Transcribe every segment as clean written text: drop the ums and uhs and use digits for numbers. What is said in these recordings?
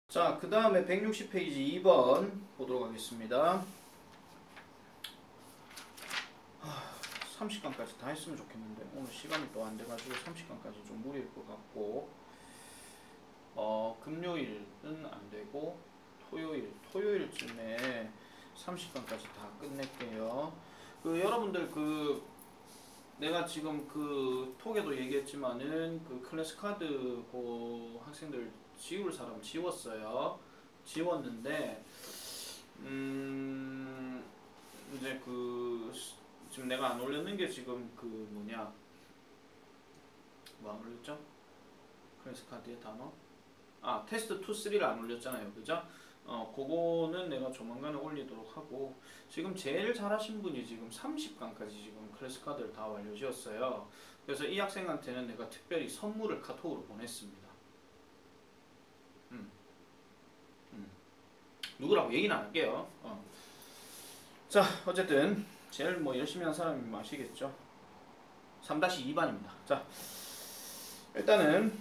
자, 그 다음에 160페이지 2번 보도록 하겠습니다. 30강까지 다 했으면 좋겠는데 오늘 시간이 또 안 돼가지고 30강까지 좀 무리일 것 같고 금요일은 안 되고 토요일쯤에 30강까지 다 끝낼게요. 여러분들 내가 지금 톡에도 얘기했지만은 클래스 카드 학생들 지울 사람 지웠어요. 지웠는데 이제 지금 내가 안 올렸는 게 지금 뭐 안 올렸죠? 클래스 카드의 단어? 테스트 2, 3를 안 올렸잖아요. 그죠? 그거는 내가 조만간에 올리도록 하고, 지금 제일 잘하신 분이 지금 30강까지 지금 클래스 카드를 다 완료지었어요. 그래서 이 학생한테는 내가 특별히 선물을 카톡으로 보냈습니다. 누구라고 얘기는 안 할게요. 자, 어쨌든 제일 열심히 한 사람이 아시겠죠? 3-2반입니다. 자, 일단은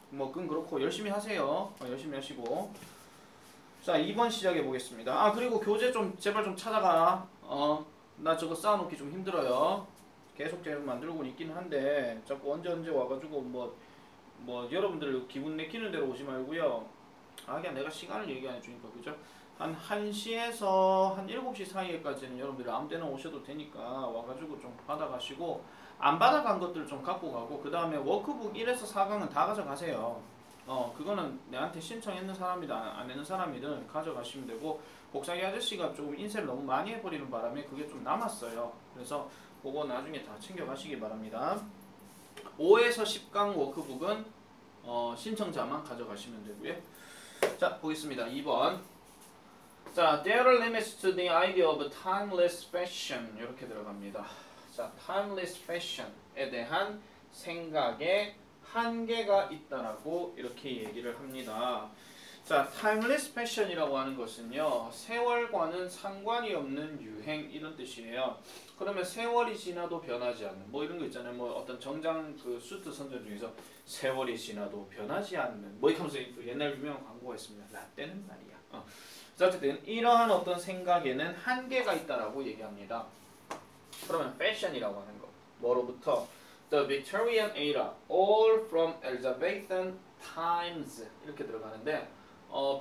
그건 그렇고 열심히 하세요. 열심히 하시고. 자, 2번 시작해 보겠습니다. 그리고 교재 좀 제발 좀 찾아가. 나 저거 쌓아놓기 좀 힘들어요. 계속 제가 만들고 있기는 한데 자꾸 언제 와가지고 여러분들 기분 내키는 대로 오지 말고요. 그냥 내가 시간을 얘기 안 해주니까, 그죠? 한 1시에서 한 7시 사이에까지는 여러분들이 아무 때나 오셔도 되니까 와가지고 좀 받아가시고, 안 받아간 것들 좀 갖고 가고, 그 다음에 워크북 1에서 4강은 다 가져가세요. 그거는 내한테 신청했는 사람이든 안 했는 사람이든 가져가시면 되고, 복사기 아저씨가 조금 인쇄를 너무 많이 해버리는 바람에 그게 좀 남았어요. 그래서 그거 나중에 다 챙겨가시기 바랍니다. 5에서 10강 워크북은 신청자만 가져가시면 되고요. 자, 보겠습니다. 2번. 자, there are limits to the idea of timeless fashion. 이렇게 들어갑니다. 자, timeless fashion에 대한 생각에 한계가 있다라고 이렇게 얘기를 합니다. 자, timeless fashion이라고 하는 것은요, 세월과는 상관이 없는 유행, 이런 뜻이에요. 그러면 세월이 지나도 변하지 않는 이런 거 있잖아요. 어떤 정장 수트 선전 중에서 세월이 지나도 변하지 않는 이렇게 하면서 옛날 유명한 광고가 있습니다. 라떼는 말이야. 자, 어쨌든 이러한 어떤 생각에는 한계가 있다라고 얘기합니다. 그러면 fashion이라고 하는 거 뭐로부터? The Victorian era, all from Elizabethan times 이렇게 들어가는데,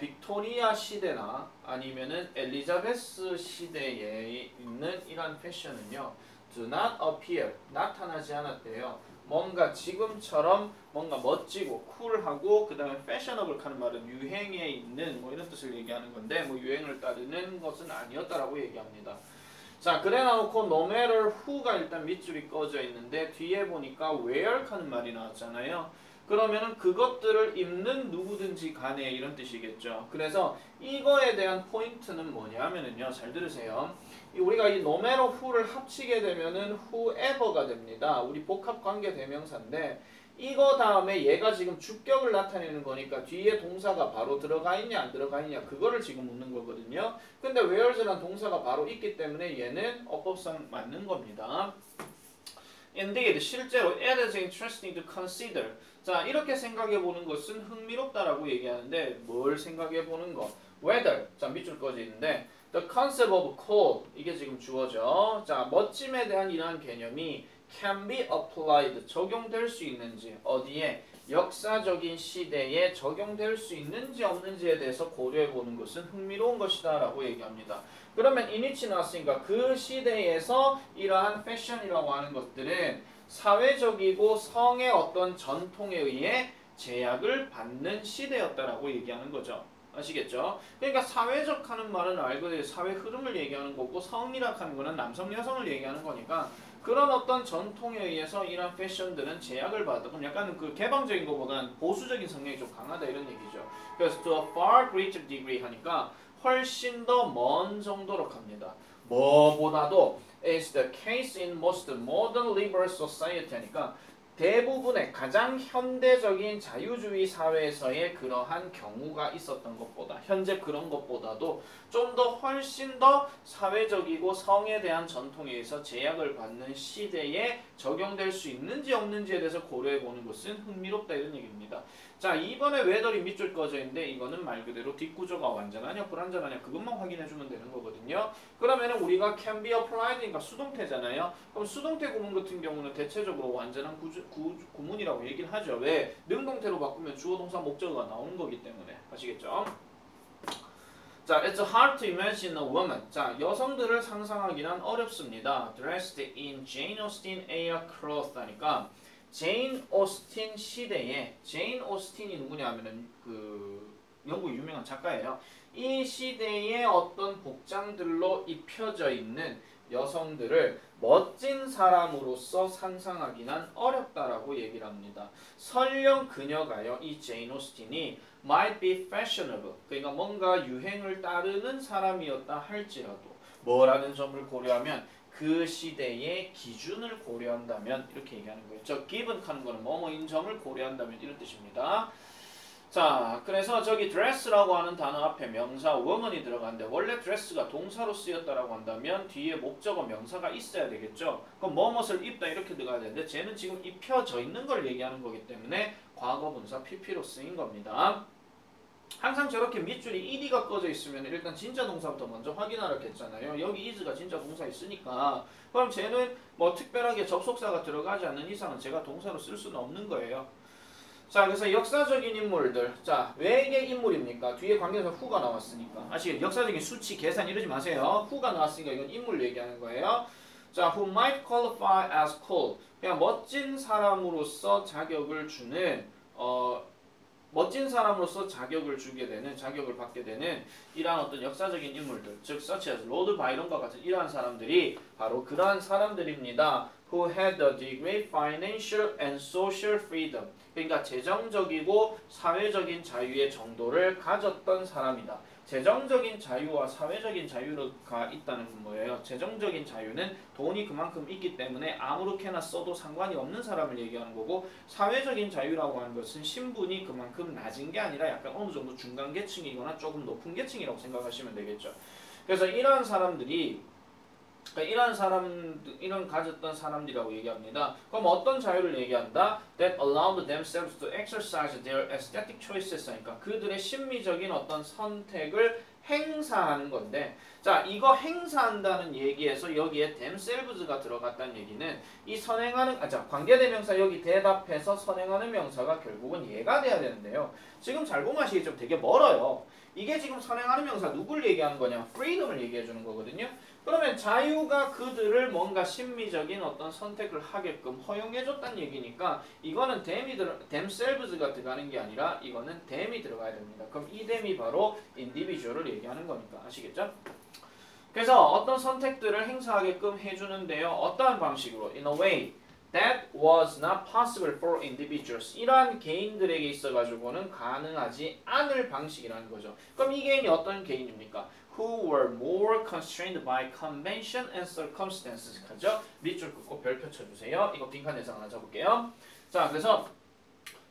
빅토리아 시대나 아니면은 엘리자베스 시대에 있는 이러한 패션은요, do not appear, 나타나지 않았대요. 뭔가 지금처럼 뭔가 멋지고 쿨하고, 그 다음에 fashionable 하는 말은 유행에 있는 이런 뜻을 얘기하는 건데, 유행을 따르는 것은 아니었다라고 얘기합니다. 자, 그래 놓고 no matter who가 일단 밑줄이 꺼져 있는데, 뒤에 보니까 wear 하는 말이 나왔잖아요. 그러면은 그것들을 입는 누구든지 간에 이런 뜻이겠죠. 그래서 이거에 대한 포인트는 뭐냐면은요, 잘 들으세요. 우리가 이 no matter who를 합치게 되면은 whoever가 됩니다. 우리 복합 관계 대명사인데, 이거 다음에 얘가 지금 주격을 나타내는 거니까 뒤에 동사가 바로 들어가 있냐 안 들어가 있냐 그거를 지금 묻는 거거든요. 근데 wears라는 동사가 바로 있기 때문에 얘는 어법상 맞는 겁니다. Indeed, 실제로 it is interesting to consider. 자, 이렇게 생각해 보는 것은 흥미롭다라고 얘기하는데, 뭘 생각해 보는 거? Whether, 자, 밑줄 꺼져 있는데, the concept of cool, 이게 지금 주어져. 자, 멋짐에 대한 이러한 개념이 can be applied, 적용될 수 있는지, 어디에? 역사적인 시대에 적용될 수 있는지 없는지에 대해서 고려해 보는 것은 흥미로운 것이다 라고 얘기합니다. 그러면 이니치 나왔으니까 그 시대에서 이러한 패션이라고 하는 것들은 사회적이고 성의 어떤 전통에 의해 제약을 받는 시대였다라고 얘기하는 거죠. 아시겠죠? 그러니까 사회적 하는 말은 알고 사회 흐름을 얘기하는 거고, 성이라 하는 거는 남성 여성을 얘기하는 거니까, 그런 어떤 전통에 의해서 이런 패션들은 제약을 받아. 그럼 약간 개방적인 것보다는 보수적인 성향이 좀 강하다 이런 얘기죠. 그래서 to a far greater degree 하니까 훨씬 더 먼 정도로 갑니다. 뭐보다도 is the case in most modern liberal society 하니까 대부분의 가장 현대적인 자유주의 사회에서의 그러한 경우가 있었던 것보다, 현재 그런 것보다도 좀 더 훨씬 더 사회적이고 성에 대한 전통에 의해서 제약을 받는 시대에 적용될 수 있는지 없는지에 대해서 고려해 보는 것은 흥미롭다 이런 얘기입니다. 자, 2번에 whether이 밑줄 꺼져 있는데 이거는 말 그대로 뒷구조가 완전하냐 불완전하냐 그것만 확인해 주면 되는 거거든요. 그러면은 우리가 can be applied니까 수동태잖아요. 그럼 수동태 구문 같은 경우는 대체적으로 완전한 구문이라고 얘기를 하죠. 왜? 능동태로 바꾸면 주어 동사 목적어가 나오는 거기 때문에. 아시겠죠? 자, it's hard to imagine a woman. 자, 여성들을 상상하기는 어렵습니다. Dressed in Jane Austen era clothes 하니까 제인 오스틴 시대에 제인 오스틴이 누구냐면은 그 영국 유명한 작가예요. 이 시대의 어떤 복장들로 입혀져 있는 여성들을 멋진 사람으로서 상상하기는 어렵다라고 얘기를 합니다. 설령 그녀가요, 이 제인 오스틴이 might be fashionable, 그러니까 뭔가 유행을 따르는 사람이었다 할지라도 뭐라는 점을 고려하면 그 시대의 기준을 고려한다면 이렇게 얘기하는 거예요. 저 given 하는 거는 뭐뭐인 점을 고려한다면 이런 뜻입니다. 자, 그래서 저기 dress라고 하는 단어 앞에 명사 woman이 들어가는데 원래 dress가 동사로 쓰였다라고 한다면 뒤에 목적어 명사가 있어야 되겠죠. 그럼 뭐뭇을 입다 이렇게 들어가야 되는데 쟤는 지금 입혀져 있는 걸 얘기하는 거기 때문에 과거 분사 pp로 쓰인 겁니다. 항상 저렇게 밑줄이 ed가 꺼져 있으면 일단 진짜 동사부터 먼저 확인하라고 했잖아요. 여기 is가 진짜 동사 있으니까 그럼 쟤는 뭐 특별하게 접속사가 들어가지 않는 이상은 제가 동사로 쓸 수는 없는 거예요. 자, 그래서 역사적인 인물들. 자, 왜의 인물입니까? 뒤에 관계에서 who가 나왔으니까. 아시겠죠? 역사적인 수치, 계산 이러지 마세요. who가 나왔으니까 이건 인물 얘기하는 거예요. 자, who might qualify as called. 그냥 멋진 사람으로서 자격을 주는 멋진 사람으로서 자격을 주게 되는, 자격을 받게 되는 이러한 어떤 역사적인 인물들, 즉 such as 로드 바이런과 같은 이러한 사람들이 바로 그러한 사람들입니다. Who had a great financial and social freedom. 그러니까 재정적이고 사회적인 자유의 정도를 가졌던 사람이다. 재정적인 자유와 사회적인 자유가 있다는 건 뭐예요? 재정적인 자유는 돈이 그만큼 있기 때문에 아무렇게나 써도 상관이 없는 사람을 얘기하는 거고 사회적인 자유라고 하는 것은 신분이 그만큼 낮은 게 아니라 약간 어느 정도 중간 계층이거나 조금 높은 계층이라고 생각하시면 되겠죠. 그래서 이러한 사람들이 이런 가졌던 사람들이라고 얘기합니다. 그럼 어떤 자유를 얘기한다? That allowed themselves to exercise their aesthetic choices. 하니까 그들의 심미적인 어떤 선택을 행사하는 건데, 자, 이거 행사한다는 얘기에서 여기에 themselves가 들어갔다는 얘기는 이 선행하는, 자, 관계대명사 여기 대답해서 선행하는 명사가 결국은 얘가 돼야 되는데요. 지금 잘 보면 아시겠죠? 되게 멀어요. 이게 지금 선행하는 명사 누굴 얘기하는 거냐? freedom을 얘기해 주는 거거든요. 그러면 자유가 그들을 뭔가 심미적인 어떤 선택을 하게끔 허용해줬다는 얘기니까 이거는 themselves가 들어가는 게 아니라 이거는 them이 들어가야 됩니다. 그럼 이 them이 바로 individual을 얘기하는 거니까 아시겠죠? 그래서 어떤 선택들을 행사하게끔 해주는데요. 어떠한 방식으로? In a way that was not possible for individuals. 이러한 개인들에게 있어가지고는 가능하지 않을 방식이라는 거죠. 그럼 이 개인이 어떤 개인입니까? Who were more constrained by convention and circumstances. 하죠? 밑줄 긋고 별표 쳐주세요. 이거 빈칸 예상 하나 잡을게요. 자, 그래서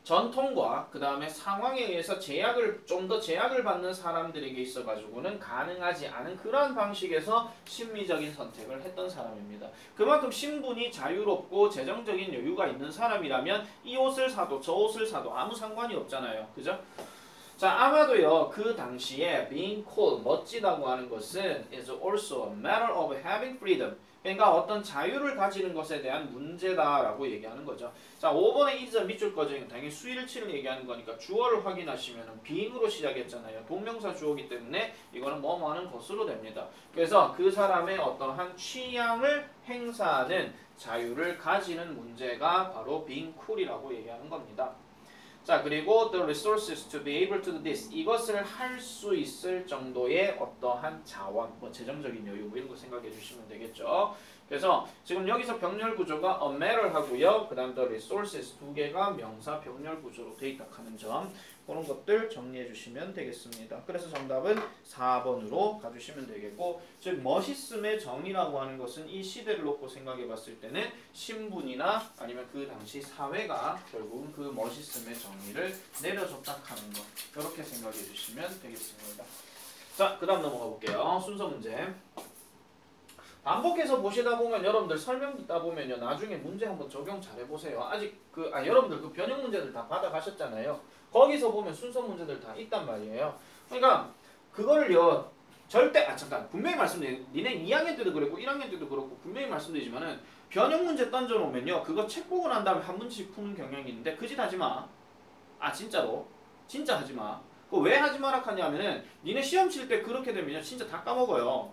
전통과 그 다음에 상황에 의해서 좀 더 제약을 받는 사람들에게 있어가지고는 가능하지 않은 그러한 방식에서 심미적인 선택을 했던 사람입니다. 그만큼 신분이 자유롭고 재정적인 여유가 있는 사람이라면 이 옷을 사도 저 옷을 사도 아무 상관이 없잖아요. 그죠? 자, 아마도요, 그 당시에 being called, 멋지다고 하는 것은 is also a matter of having freedom. 그러니까 어떤 자유를 가지는 것에 대한 문제다라고 얘기하는 거죠. 자, 5번에 is 밑줄 꺼져있는 당연히 수일치를 얘기하는 거니까 주어를 확인하시면 being으로 시작했잖아요. 동명사 주어기 때문에 이거는 뭐뭐 하는 것으로 됩니다. 그래서 그 사람의 어떠한 취향을 행사하는 자유를 가지는 문제가 바로 being cool이라고 얘기하는 겁니다. 자, 그리고 the resources to be able to do this. 이것을 할 수 있을 정도의 어떠한 자원, 뭐 재정적인 여유 뭐 이런 거 생각해 주시면 되겠죠. 그래서 지금 여기서 병렬 구조가 a matter 하고요. 그 다음 the resources 두 개가 명사 병렬 구조로 돼 있다 하는 점. 그런 것들 정리해 주시면 되겠습니다. 그래서 정답은 4번으로 가주시면 되겠고, 즉 멋있음의 정의라고 하는 것은 이 시대를 놓고 생각해 봤을 때는 신분이나 아니면 그 당시 사회가 결국은 그 멋있음의 정의를 내려줬다 하는 것, 이렇게 생각해 주시면 되겠습니다. 자, 그 다음 넘어가 볼게요. 순서 문제. 반복해서 보시다 보면 여러분들 설명 듣다 보면요. 나중에 문제 한번 적용 잘 해보세요. 아직 여러분들 그 변형 문제들 다 받아가셨잖아요. 거기서 보면 순서 문제들 다 있단 말이에요. 그러니까 그거를요. 절대 잠깐 분명히 말씀드려요. 니네 2학년 때도 그랬고 1학년 때도 그렇고 분명히 말씀드리지만은 변형 문제 던져놓으면요. 그거 책 보고 난 다음에 한 문씩 푸는 경향이 있는데 그 짓 하지 마. 진짜로. 진짜 하지 마. 그거 왜 하지 마라 하냐면은 니네 시험 칠 때 그렇게 되면요. 진짜 다 까먹어요.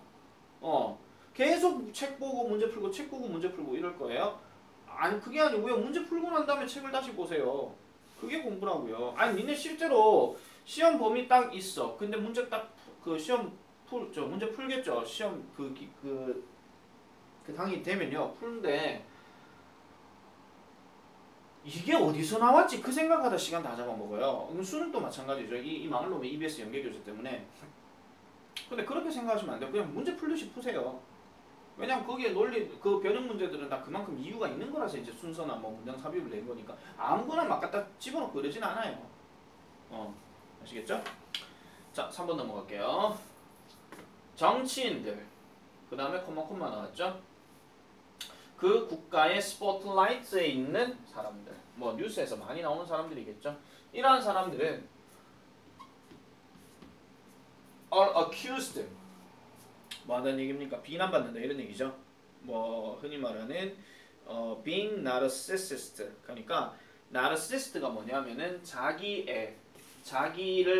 계속 책 보고 문제 풀고 책 보고 문제 풀고 이럴 거예요. 아니 그게 아니고요. 문제 풀고 난 다음에 책을 다시 보세요. 그게 공부라고요. 아니 니네 실제로 시험 범위 딱 있어. 근데 문제 딱 그 시험 문제 풀겠죠. 시험 그 당이 되면요. 푸는데 이게 어디서 나왔지? 그 생각하다 시간 다 잡아먹어요. 수능도 마찬가지죠. 이 망할 놈의 EBS 연계교재 때문에. 근데 그렇게 생각하시면 안 돼요. 그냥 문제 풀듯이 푸세요. 왜냐면 거기에 논리 그 변형 문제들은 다 그만큼 이유가 있는 거라서 이제 순서나 뭐 문장 삽입을 낸 거니까 아무거나 막 갖다 집어넣고 그러진 않아요. 아시겠죠? 자, 3번 넘어갈게요. 정치인들. 그 다음에 콤마 나왔죠? 그 국가의 스포트라이트에 있는 사람들. 뭐 뉴스에서 많이 나오는 사람들이겠죠? 이러한 사람들은 are accused. 뭐 하는 얘기입니까? 비난받는다 이런 얘기죠. 뭐 흔히 말하는 being narcissist. 그러니까 narcissist가 뭐냐면은 자기를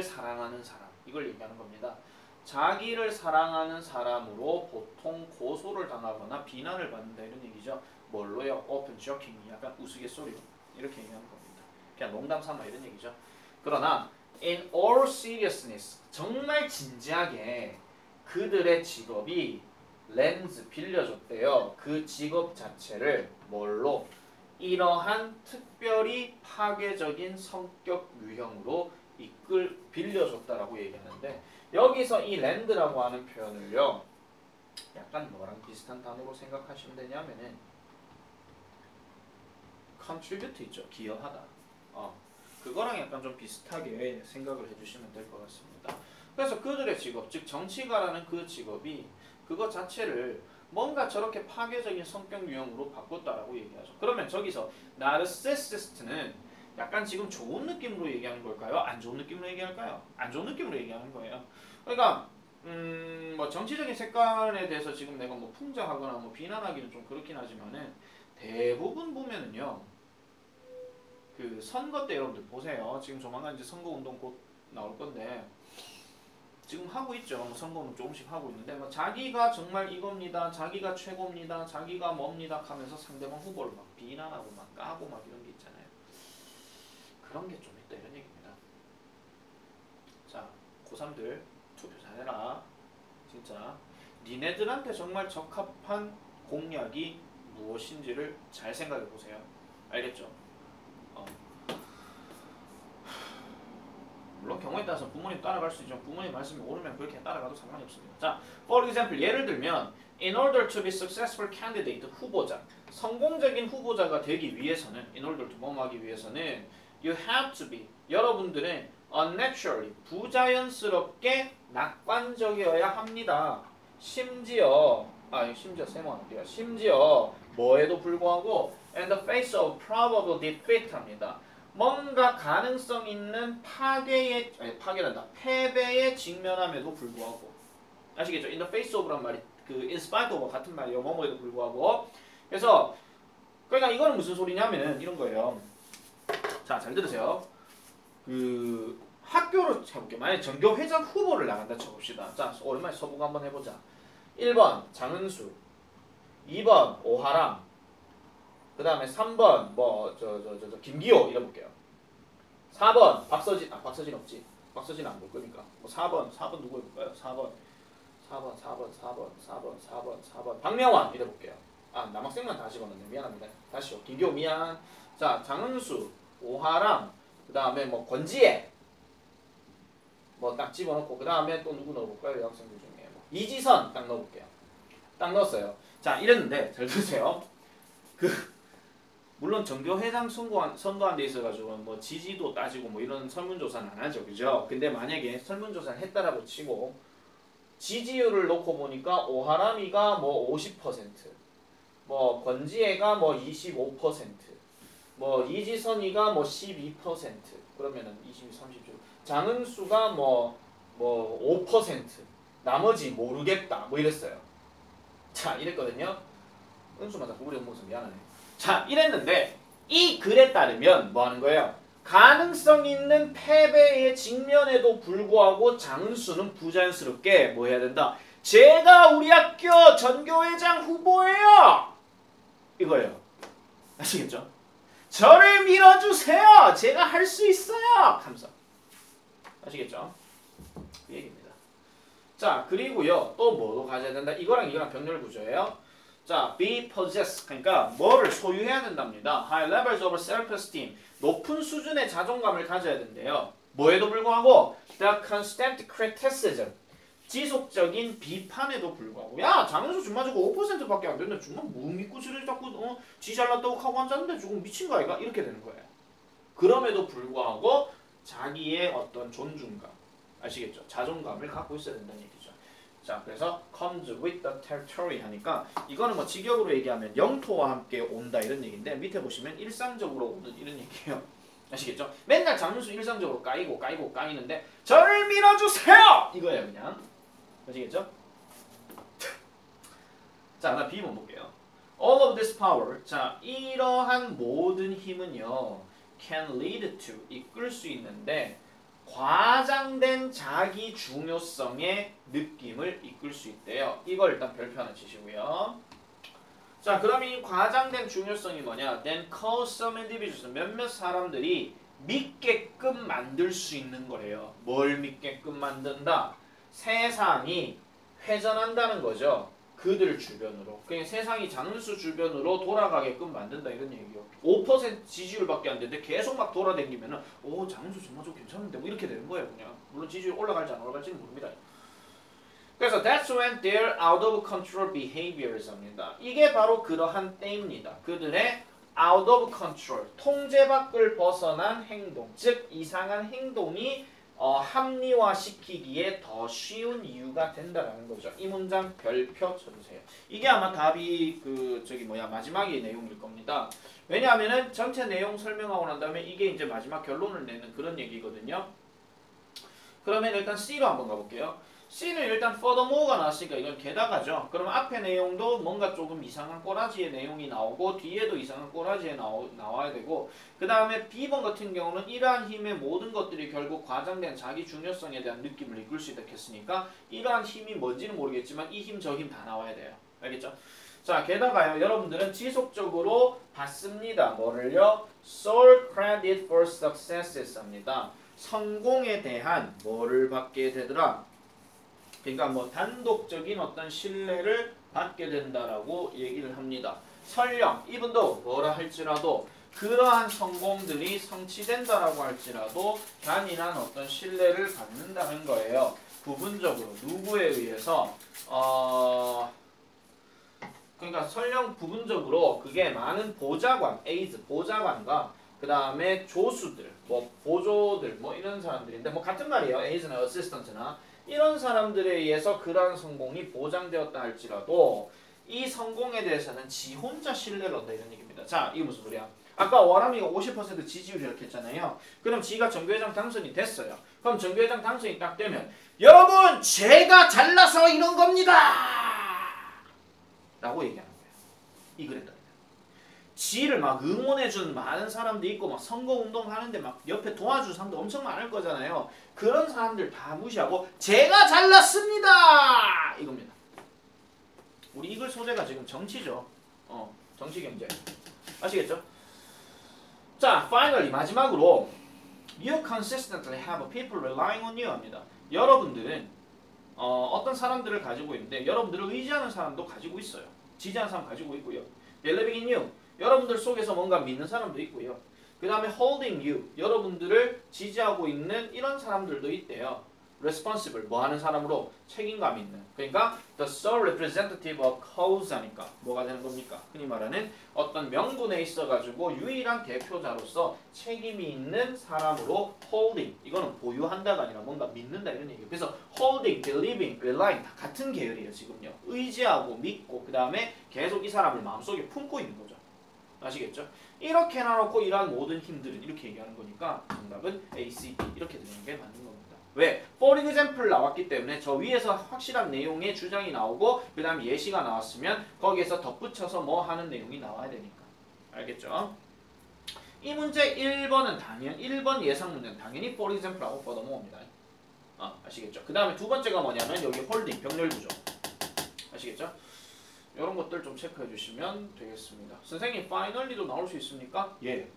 사랑하는 사람. 이걸 얘기하는 겁니다. 자기를 사랑하는 사람으로 보통 고소를 당하거나 비난을 받는다 이런 얘기죠. 뭘로요? open joking. 약간 우스갯소리로 이렇게 얘기하는 겁니다. 그냥 농담 삼아 이런 얘기죠. 그러나 in all seriousness. 정말 진지하게 그들의 직업이 렌즈 빌려줬대요. 그 직업 자체를 뭘로? 이러한 특별히 파괴적인 성격 유형으로 빌려줬다라고 얘기하는데 여기서 이 랜드라고 하는 표현을요. 약간 뭐랑 비슷한 단어로 생각하시면 되냐면은 contribute 있죠. 기여하다. 그거랑 약간 좀 비슷하게 생각을 해주시면 될 것 같습니다. 그래서 그들의 직업, 즉 정치가라는 그 직업이 그것 자체를 뭔가 저렇게 파괴적인 성격 유형으로 바꿨다라고 얘기하죠. 그러면 저기서 나르시시스트는 약간 지금 좋은 느낌으로 얘기하는 걸까요? 안 좋은 느낌으로 얘기할까요? 안 좋은 느낌으로 얘기하는 거예요. 그러니까 뭐 정치적인 색깔에 대해서 지금 내가 뭐 풍자하거나 뭐 비난하기는 좀 그렇긴 하지만은 대부분 보면은요. 그 선거 때 여러분들 보세요. 지금 조만간 이제 선거 운동 곧 나올 건데 지금 하고 있죠. 뭐 선거는 조금씩 하고 있는데 뭐 자기가 정말 이겁니다. 자기가 최고입니다. 자기가 뭡니다 하면서 상대방 후보를 막 비난하고 막 까고 막 이런 게 있잖아요. 그런 게 좀 있다 이런 얘기입니다. 자, 고3들 투표 잘해라. 진짜 니네들한테 정말 적합한 공약이 무엇인지를 잘 생각해 보세요. 알겠죠? 물론 경우에 따라서 부모님 따라갈 수 있지만 부모님 말씀이 옳으면 그렇게 따라가도 상관이 없습니다. 자, for example 예를 들면 in order to be successful candidate 후보자 성공적인 후보자가 되기 위해서는 in order to 뭐하기 위해서는 you have to be 여러분들은 unnaturally 부자연스럽게 낙관적이어야 합니다. 심지어 세모는 어디야? 심지어 뭐에도 불구하고 and the face of probable defeat 합니다. 뭔가 가능성 있는 패배에 직면함에도 불구하고 아시겠죠? in the face of란 말이 그 in spite of 같은 말이에요. 뭐뭐에도 불구하고 그래서 그러니까 이거는 무슨 소리냐면은 이런 거예요. 자, 잘 들으세요. 그 학교로 해볼게요. 만약에 전교회장 후보를 나간다 쳐봅시다. 자, 오랜만에 서보고 한번 해보자. 1번 장은수 2번 오하람 그 다음에 3번 김기호 이래볼게요. 4번 박서진 박서진 없지. 박서진 안 볼 거니까. 뭐 4번 누구 해볼까요? 4번 박명환 이래볼게요. 남학생만 다 집어넣네. 미안합니다. 다시요. 김기호 미안. 자, 장은수 오하람 그 다음에 뭐 권지혜 뭐 딱 집어넣고 그 다음에 또 누구 넣어볼까요? 여학생들 중에 뭐 이지선 딱 넣어볼게요. 딱 넣었어요. 자, 이랬는데 잘 들으세요. 물론 전교회장 선거한 데 있어가지고 뭐 지지도 따지고 뭐 이런 설문조사는 안 하죠, 그죠? 근데 만약에 설문조사를 했다라고 치고 지지율을 놓고 보니까 오하라미가 뭐 50%, 뭐 권지혜가 뭐 25%, 뭐 이지선이가 뭐 12%, 그러면은 20, 30, 장은수가 뭐 5%, 나머지 모르겠다 뭐 이랬어요. 자, 이랬거든요. 은수만 자꾸 우리 엄마서 미안하네. 자, 이랬는데 이 글에 따르면 뭐 하는 거예요? 가능성 있는 패배의 직면에도 불구하고 장은수는 부자연스럽게 뭐 해야 된다? 제가 우리 학교 전교회장 후보예요! 이거예요. 아시겠죠? 저를 밀어주세요! 제가 할 수 있어요! 감사. 아시겠죠? 그 얘기입니다. 자, 그리고요. 또 뭐도 가져야 된다? 이거랑 병렬 구조예요. 자, be possess. 그러니까 뭐를 소유해야 된답니다. High levels of self-esteem. 높은 수준의 자존감을 가져야 된대요. 뭐에도 불구하고 the constant criticism. 지속적인 비판에도 불구하고 야, 장현수 주마 저거 5%밖에 안 되는데 주마 뭐 믿고 지를 자꾸 지 잘났다고 하고 앉았는데 조금 미친 거 아이가? 이렇게 되는 거예요. 그럼에도 불구하고 자기의 어떤 존중감, 아시겠죠? 자존감을 갖고 있어야 된다는 얘기죠. 자, 그래서 comes with the territory 하니까 이거는 뭐 직역으로 얘기하면 영토와 함께 온다 이런 얘기인데 밑에 보시면 일상적으로 오는 이런 얘기예요. 아시겠죠? 맨날 장윤수 일상적으로 까이는데 저를 밀어주세요! 이거예요 그냥. 아시겠죠? 자, 나 B번 볼게요. All of this power. 자, 이러한 모든 힘은요 can lead to, 이끌 수 있는데 과장된 자기 중요성의 느낌을 이끌 수 있대요. 이걸 일단 별표 하나 치시고요. 자, 그럼 이 과장된 중요성이 뭐냐? Then cause some individuals, 몇몇 사람들이 믿게끔 만들 수 있는 거래요. 뭘 믿게끔 만든다? 세상이 회전한다는 거죠. 그들 주변으로. 그냥 세상이 장윤수 주변으로 돌아가게끔 만든다 이런 얘기요. 5% 지지율밖에 안 되는데 계속 막 돌아다니면은 장윤수 정말 좀 괜찮은데 뭐 이렇게 되는 거예요 그냥. 물론 지지율 올라갈지 안 올라갈지는 모릅니다. 그래서 that's when they're out of control behaviors 합니다. 이게 바로 그러한 때입니다. 그들의 out of control, 통제 밖을 벗어난 행동, 즉 이상한 행동이 합리화시키기에 더 쉬운 이유가 된다라는 거죠. 이 문장 별표 쳐주세요. 이게 아마 답이 마지막의 내용일 겁니다. 왜냐하면은 전체 내용 설명하고 난 다음에 이게 이제 마지막 결론을 내는 그런 얘기거든요. 그러면 일단 C로 한번 가볼게요. C는 일단 furthermore가 나왔으니까 이건 게다가죠. 그럼 앞에 내용도 뭔가 조금 이상한 꼬라지의 내용이 나오고 뒤에도 이상한 꼬라지에 나와야 되고 그 다음에 B번 같은 경우는 이러한 힘의 모든 것들이 결국 과장된 자기 중요성에 대한 느낌을 이끌 수 있다 했으니까 이러한 힘이 뭔지는 모르겠지만 이 힘 저 힘 다 나와야 돼요. 알겠죠? 자, 게다가요. 여러분들은 지속적으로 받습니다. 뭐를요? sole credit for successes 합니다. 성공에 대한 뭐를 받게 되더라? 그러니까 뭐 단독적인 어떤 신뢰를 받게 된다라고 얘기를 합니다. 설령 이분도 뭐라 할지라도 그러한 성공들이 성취된다라고 할지라도 단일한 어떤 신뢰를 받는다는 거예요. 부분적으로 누구에 의해서 그러니까 설령 부분적으로 그게 많은 보좌관, 에이즈 보좌관과 그 다음에 조수들, 뭐 보조들, 뭐 이런 사람들인데 뭐 같은 말이에요. 에이즈나 어시스턴트나 이런 사람들에 의해서 그러한 성공이 보장되었다 할지라도 이 성공에 대해서는 지 혼자 신뢰를 얻는다 이런 얘기입니다. 자, 이게 무슨 소리야? 아까 워라미가 50% 지지율 이렇게 했잖아요. 그럼 지가 정교회장 당선이 됐어요. 그럼 정교회장 당선이 딱 되면 여러분 제가 잘나서 이런 겁니다! 라고 얘기하는 거예요. 이 글에 따르면. 지를 막 응원해주는 많은 사람도 있고 막 선거운동 하는데 막 옆에 도와주는 사람도 엄청 많을 거잖아요. 그런 사람들 다 무시하고 제가 잘났습니다! 이겁니다. 우리 이 글 소재가 지금 정치죠. 정치 경제. 아시겠죠? 자, finally 마지막으로 You consistently have people relying on you 합니다. 여러분들은 어떤 사람들을 가지고 있는데 여러분들을 의지하는 사람도 가지고 있어요. 지지하는 사람 가지고 있고요. Believing in you. 여러분들 속에서 뭔가 믿는 사람도 있고요. 그 다음에 holding you. 여러분들을 지지하고 있는 이런 사람들도 있대요. responsible 뭐 하는 사람으로 책임감 있는 그러니까 the sole representative of cause 하니까 뭐가 되는 겁니까? 흔히 말하는 어떤 명분에 있어가지고 유일한 대표자로서 책임이 있는 사람으로 holding 이거는 보유한다가 아니라 뭔가 믿는다 이런 얘기예요. 그래서 holding, believing, relying 다 같은 계열이에요 지금요. 의지하고 믿고 그 다음에 계속 이 사람을 마음속에 품고 있는 거죠. 아시겠죠? 이렇게 해놔놓고 이러한 모든 힘들은 이렇게 얘기하는 거니까 정답은 A, C, D 이렇게 되는 게 맞는 겁니다. 왜? For example 나왔기 때문에 저 위에서 확실한 내용의 주장이 나오고 그 다음 예시가 나왔으면 거기에서 덧붙여서 뭐 하는 내용이 나와야 되니까. 알겠죠? 이 문제 1번은 1번 예상 문제는 당연히 for example하고 furthermore입니다. 아시겠죠? 그 다음에 두 번째가 뭐냐면 여기 홀딩, 병렬 구조. 아시겠죠? 이런 것들 좀 체크해 주시면 되겠습니다. 선생님, finally도 나올 수 있습니까? 예.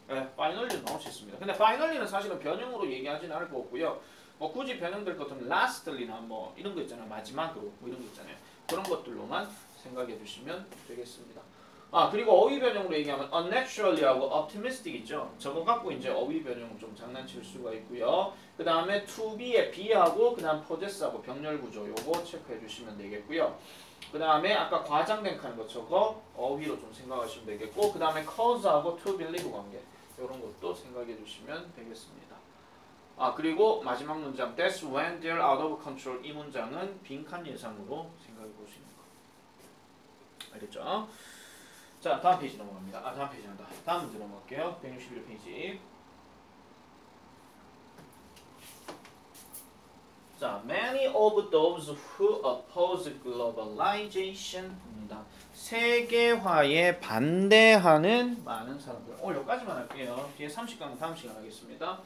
네, finally도 나올 수 있습니다. 근데 finally는 사실은 변형으로 얘기하지는 않을 것 같고요. 뭐 굳이 변형될 것 같으면 lastly나 뭐 이런 거 있잖아요. 마지막으로 뭐 이런 거 있잖아요. 그런 것들로만 생각해 주시면 되겠습니다. 그리고 어휘 변형으로 얘기하면 unnaturally하고 optimistic 있죠. 저거 갖고 이제 어휘 변형 좀 장난칠 수가 있고요. 그 다음에 to be의 be하고 그 다음 possess하고 병렬 구조 요거 체크해 주시면 되겠고요. 그 다음에 아까 과장된 하는 거 저거 어휘로 좀 생각하시면 되겠고 그 다음에 cause하고 to believe 관계 이런 것도 생각해 주시면 되겠습니다. 그리고 마지막 문장 That's when they're out of control 이 문장은 빈칸 예상으로 생각해 보시는 거. 알겠죠? 자, 다음 페이지 넘어갑니다. 다음 페이지 한다. 다음 문제 넘어갈게요. 161페이지. 자, many of those who oppose globalization입니다. 세계화에 반대하는 많은 사람들. 오늘 여기까지만 할게요. 뒤에 30강은 다음 시간 하겠습니다.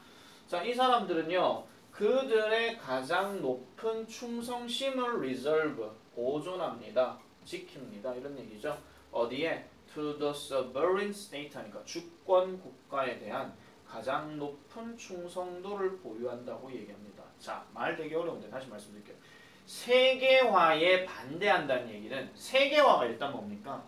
자, 이 사람들은요. 그들의 가장 높은 충성심을 reserve, 보존합니다. 지킵니다. 이런 얘기죠. 어디에? To the sovereign state 하니까 주권 국가에 대한 가장 높은 충성도를 보유한다고 얘기합니다. 자, 말 되게 어려운데 다시 말씀드릴게요. 세계화에 반대한다는 얘기는 세계화가 일단 뭡니까?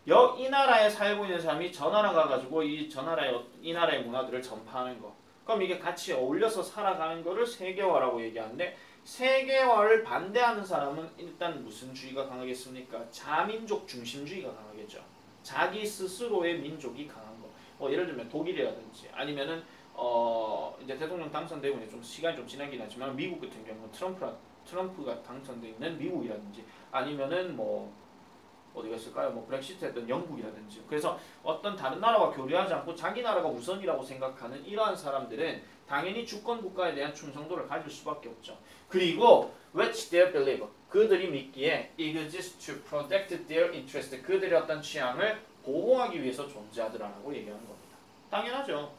이 나라에 살고 있는 사람이 저 나라 가가지고 이 나라의 문화들을 전파하는 거. 그럼 이게 같이 어울려서 살아가는 거를 세계화라고 얘기하는데 세계화를 반대하는 사람은 일단 무슨 주의가 강하겠습니까? 자민족 중심주의가 강하겠죠. 자기 스스로의 민족이 강한 거. 예를 들면 독일이라든지 아니면은 이제 대통령 당선되고 이제 좀 시간이 좀 지나긴 하지만 미국 같은 경우는 트럼프가 당선돼 있는 미국이라든지 아니면은 뭐 어디가 있을까요? 뭐 브렉시트 했던 영국이라든지. 그래서 어떤 다른 나라와 교류하지 않고 자기 나라가 우선이라고 생각하는 이러한 사람들은 당연히 주권 국가에 대한 충성도를 가질 수밖에 없죠. 그리고 which they believe 그들이 믿기에 exists to protect their interest 그들의 어떤 취향을 보호하기 위해서 존재하더라라고 얘기하는 겁니다. 당연하죠.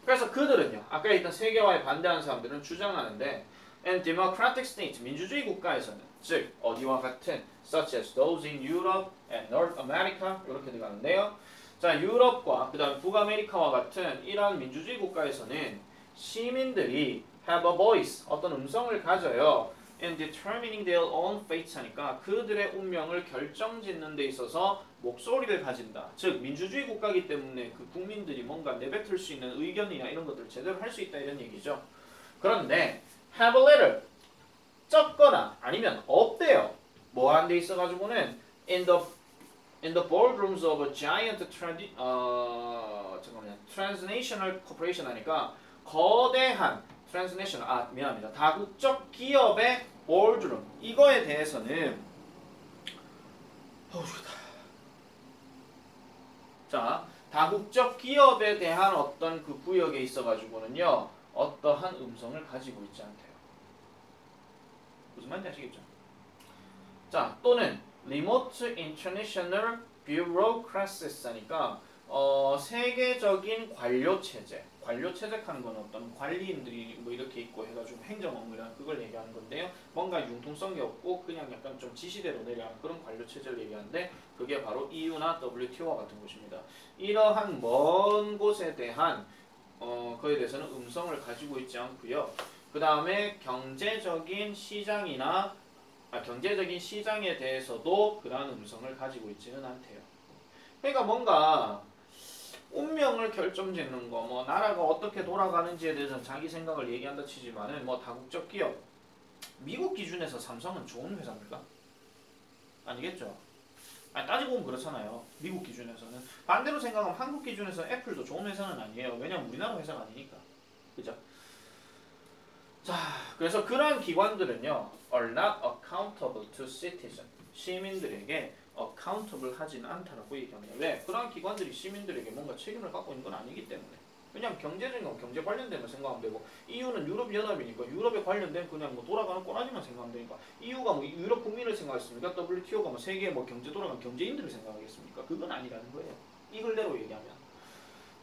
그래서 그들은요. 아까 있던 세계화에 반대하는 사람들은 주장하는데 and democratic state 민주주의 국가에서는 즉 어디와 같은 such as those in Europe and North America 이렇게 들어가는데요. 자, 유럽과 그 다음에 북아메리카와 같은 이러한 민주주의 국가에서는 시민들이 have a voice 어떤 음성을 가져요. in determining their own fate 하니까 그들의 운명을 결정짓는 데 있어서 목소리를 가진다. 즉 민주주의 국가이기 때문에 그 국민들이 뭔가 내뱉을 수 있는 의견이나 이런 것들을 제대로 할 수 있다 이런 얘기죠. 그런데 have a letter 적거나 아니면 없대요. 뭐 하는 데 있어가지고는 in the boardrooms of a giant transnational corporation 하니까 거대한 transnational 미안합니다. 다국적 기업의 boardroom 이거에 대해서는 자, 다국적 기업에 대한 어떤 그 구역에 있어가지고는요 어떠한 음성을 가지고 있지 않대요. 무슨 말인지 아시겠죠? 자, 또는 remote international bureaucracies 하니까 세계적인 관료 체제 하는 건 어떤 관리인들이 뭐 이렇게 있고 해가지고 행정업무랑 그걸 얘기하는 건데요. 뭔가 융통성이 없고 그냥 약간 좀 지시대로 내려가는 그런 관료 체제를 얘기하는데 그게 바로 EU나 WTO와 같은 곳입니다. 이러한 먼 곳에 대한 그에 대해서는 음성을 가지고 있지 않고요. 그 다음에 경제적인 시장에 대해서도 그러한 음성을 가지고 있지는 않대요. 그러니까 뭔가 운명을 결정짓는 거, 뭐 나라가 어떻게 돌아가는지에 대해서는 자기 생각을 얘기한다 치지만은 뭐 다국적 기업, 미국 기준에서 삼성은 좋은 회사입니까? 아니겠죠. 아니, 따지고 보면 그렇잖아요. 미국 기준에서는. 반대로 생각하면 한국 기준에서 애플도 좋은 회사는 아니에요. 왜냐면 우리나라 회사가 아니니까. 그죠? 자, 그래서 그러한 기관들은요, are not accountable to citizen. 시민들에게 accountable 하진 않다라고 얘기합니다. 왜? 그러한 기관들이 시민들에게 뭔가 책임을 갖고 있는 건 아니기 때문에. 그냥 경제적인 건 경제 관련된 생각하면 되고, EU는 유럽 연합이니까 유럽에 관련된 그냥 뭐 돌아가는 꼬라지만 생각하면 되니까, EU가 뭐 유럽 국민을 생각했습니까? WTO가 뭐 세계 뭐 경제 돌아가는 경제인들을 생각하겠습니까? 그건 아니라는 거예요. 이 글대로 얘기하면.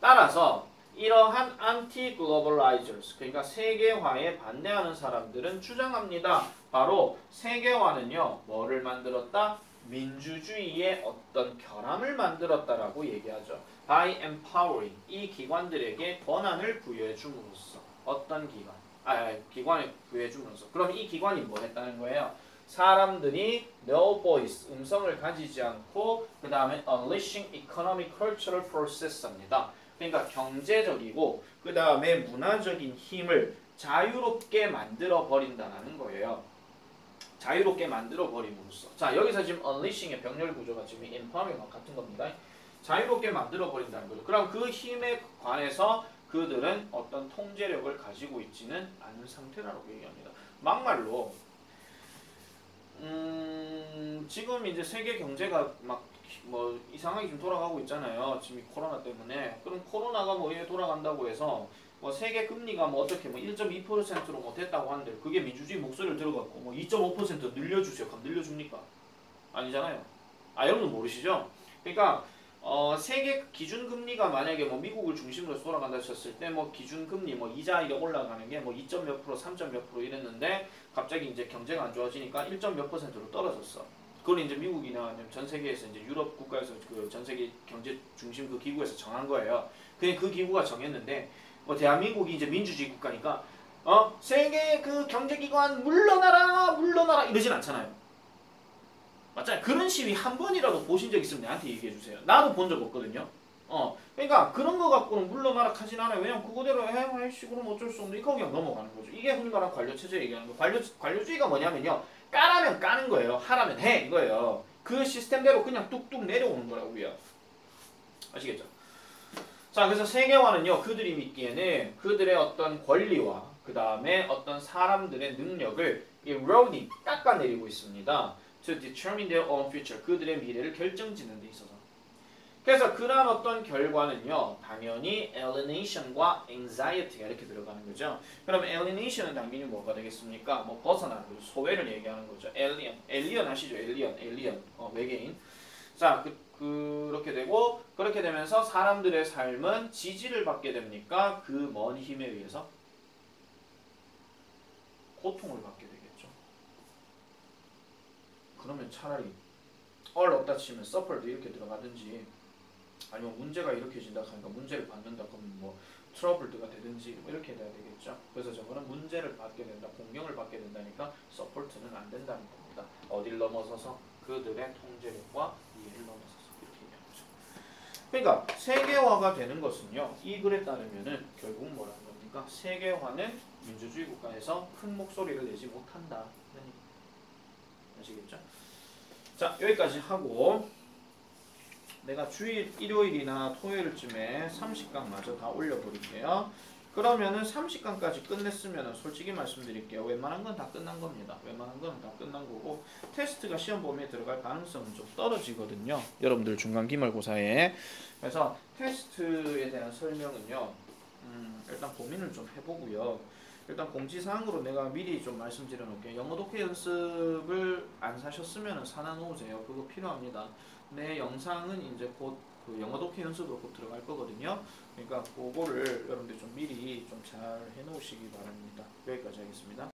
따라서 이러한 anti-globalizers, 그러니까 세계화에 반대하는 사람들은 주장합니다. 바로 세계화는요, 뭐를 만들었다? 민주주의의 어떤 결함을 만들었다라고 얘기하죠. By empowering, 이 기관들에게 권한을 부여해 줌으로써. 어떤 기관? 기관에 부여해 줌으로써. 그럼 이 기관이 뭐 했다는 거예요? 사람들이 no voice, 음성을 가지지 않고 그 다음에 unleashing economic cultural process입니다. 그러니까 경제적이고 그 다음에 문화적인 힘을 자유롭게 만들어 버린다는 거예요. 자유롭게 만들어 버림으로써. 자, 여기서 지금 unleashing의 병렬 구조가 지금 empowering과 같은 겁니다. 자유롭게 만들어 버린다는 거죠. 그럼 그 힘에 관해서 그들은 어떤 통제력을 가지고 있지는 않은 상태라고 얘기합니다. 막말로 지금 이제 세계 경제가 막 뭐 이상하게 좀 돌아가고 있잖아요. 지금 이 코로나 때문에. 그럼 코로나가 뭐 왜 돌아간다고 해서 뭐 세계 금리가 뭐 어떻게 뭐 1.2%로 뭐 됐다고 하는데 그게 민주주의 목소리를 들어갖고 뭐 2.5% 늘려주세요. 그럼 늘려줍니까? 아니잖아요. 아, 여러분 모르시죠? 그러니까 세계 기준 금리가 만약에 뭐 미국을 중심으로 돌아간다 했을 때 뭐 기준 금리 뭐 이자율이 올라가는 게 뭐 2점 몇 프로, 3점 몇 프로 이랬는데 갑자기 이제 경제가 안 좋아지니까 1점 몇 %로 떨어졌어. 그건 이제 미국이나 전 세계에서 이제 유럽 국가에서 그 전 세계 경제 중심 그 기구에서 정한 거예요. 그냥 그 기구가 정했는데 뭐 대한민국이 이제 민주주의 국가니까 세계 그 경제기관 물러나라 물러나라 이러진 않잖아요. 맞잖아요. 그런 시위 한 번이라도 보신 적 있으면 나한테 얘기해 주세요. 나도 본 적 없거든요. 그러니까 그런 거 갖고는 물러나라 하진 않아요. 왜냐면 그거대로 해씨 그럼 어쩔 수 없는데 이거 그냥 넘어가는 거죠. 이게 흔히 말하는 관료체제 얘기하는 거. 관료주의가 뭐냐면요. 까라면 까는 거예요. 하라면 해 이거예요. 그 시스템대로 그냥 뚝뚝 내려오는 거라고요. 아시겠죠? 자, 그래서 세계화는요. 그들이 믿기에는 그들의 어떤 권리와 그 다음에 어떤 사람들의 능력을 eroding, 깎아내리고 있습니다. To determine their own future, 그들의 미래를 결정짓는 데 있어서. 그래서 그러한 어떤 결과는요, 당연히 alienation과 anxiety가 이렇게 들어가는 거죠. 그럼 alienation은 당연히 뭐가 되겠습니까? 뭐 벗어나는 거죠. 소외를 얘기하는 거죠. alien 아시죠? alien, 외계인. 자, 그렇게 되고 그렇게 되면서 사람들의 삶은 지지를 받게 됩니까? 그 먼 힘에 의해서 고통을 받게 되겠죠. 그러면 차라리 얻다 치면 suffer도 이렇게 들어가든지 아니면 문제가 일으켜진다 하니까 문제를 받는다 그러면 뭐 트러블드가 되든지 뭐 이렇게 돼야 되겠죠. 그래서 저거는 문제를 받게 된다, 공경을 받게 된다니까 서포트는 안 된다는 겁니다. 어딜 넘어서서 그들의 통제력과 이해를 넘어서서 이렇게 얘기하는 거죠. 그러니까 세계화가 되는 것은요, 이 글에 따르면은 결국 뭐라는 겁니까? 세계화는 민주주의 국가에서 큰 목소리를 내지 못한다. 아시겠죠? 자, 여기까지 하고 내가 주일 일요일이나 토요일쯤에 30강 마저 다 올려버릴게요. 그러면은 30강까지 끝냈으면은 솔직히 말씀드릴게요. 웬만한 건 다 끝난 겁니다. 웬만한 건 다 끝난 거고 테스트가 시험 범위에 들어갈 가능성은 좀 떨어지거든요. 여러분들 중간 기말고사에. 그래서 테스트에 대한 설명은요. 일단 고민을 좀 해보고요. 일단 공지사항으로 내가 미리 좀 말씀드려 놓을게요. 영어 독해 연습을 안 사셨으면 사놔 놓으세요. 그거 필요합니다. 내 영상은 이제 곧 그 영어 독해 연습으로 곧 들어갈 거거든요. 그러니까 그거를 여러분들 좀 미리 좀 잘 해놓으시기 바랍니다. 여기까지 하겠습니다.